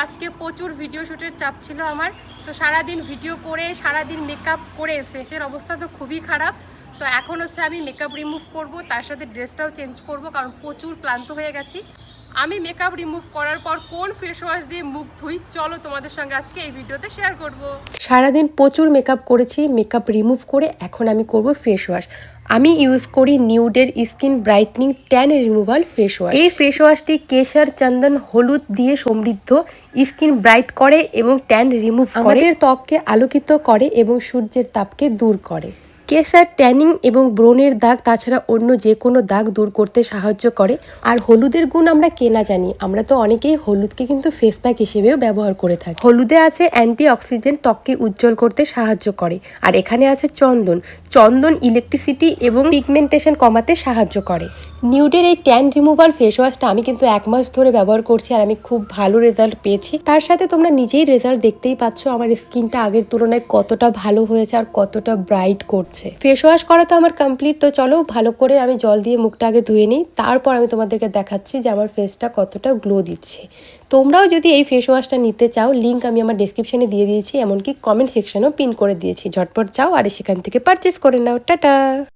আজকে প্রচুর ভিডিও শ্যুটের চাপ ছিল আমার। তো সারাদিন ভিডিও করে সারাদিন মেকআপ করে ফেসের অবস্থা তো খুবই খারাপ। তো এখন হচ্ছে আমি মেকআপ রিমুভ করব, তার সাথে ড্রেসটাও চেঞ্জ করব, কারণ প্রচুর ক্লান্ত হয়ে গেছি। আমি মেকআপ রিমুভ করার পর কোন ফেস ওয়াশ দিয়ে মুখ ধুই চলো তোমাদের সঙ্গে আজকে এই ভিডিওতে শেয়ার করব। সারাদিন প্রচুর মেকআপ করেছি, মেকআপ রিমুভ করে এখন আমি করব ফেস ওয়াশ। আমি ইউজ করি নিউডের skin brightening tan removal face wash. এই ফেস ওয়াশটি কেশর, চন্দন, হলুদ দিয়ে সমৃদ্ধ, স্কিন ব্রাইট করে এবং ট্যান রিমুভ করে, আমাদের ত্বককে আলোকিত করে এবং সূর্যের তাপকে দূর করে। কেশর ট্যানিং এবং ব্রণের দাগ, তাছাড়া অন্য যে কোনো দাগ দূর করতে সাহায্য করে। আর হলুদের গুণ আমরা কেনা জানি, আমরা তো অনেকেই হলুদকে কিন্তু ফেস প্যাক হিসেবেও ব্যবহার করে থাকি। হলুদে আছে অ্যান্টি অক্সিডেন্ট, ত্বককে উজ্জ্বল করতে সাহায্য করে। আর এখানে আছে চন্দন, চন্দন ইলেকট্রিসিটি এবং পিগমেন্টেশন কমাতে সাহায্য করে। নিউডের এই ট্যান রিমুভাল ফেস ওয়াশটা আমি কিন্তু 1 মাস ধরে ব্যবহার করছি আর আমি খুব ভালো রেজাল্ট পেয়েছি। তার সাথে তোমরা নিজেই রেজাল্ট দেখতেই পাচ্ছ আমার স্কিনটা আগের তুলনায় কতটা ভালো হয়েছে আর কতটা ব্রাইট করছে। ফেস ওয়াশ করা তো আমার কমপ্লিট। তো চলো ভালো করে আমি জল দিয়ে মুখটা আগে ধুয়ে নিই, তারপর আমি তোমাদেরকে দেখাচ্ছি যে আমার ফেসটা কতটা গ্লো দিচ্ছে। তোমরাও যদি এই ফেস ওয়াশটা নিতে চাও, লিঙ্ক আমি আমার ডেসক্রিপশনে দিয়ে দিয়েছি, এমনকি কমেন্ট সেকশনেও পিন করে দিয়েছি। ঝটপট যাও আর সেখান থেকে পারচেস করে নাও। টাটা।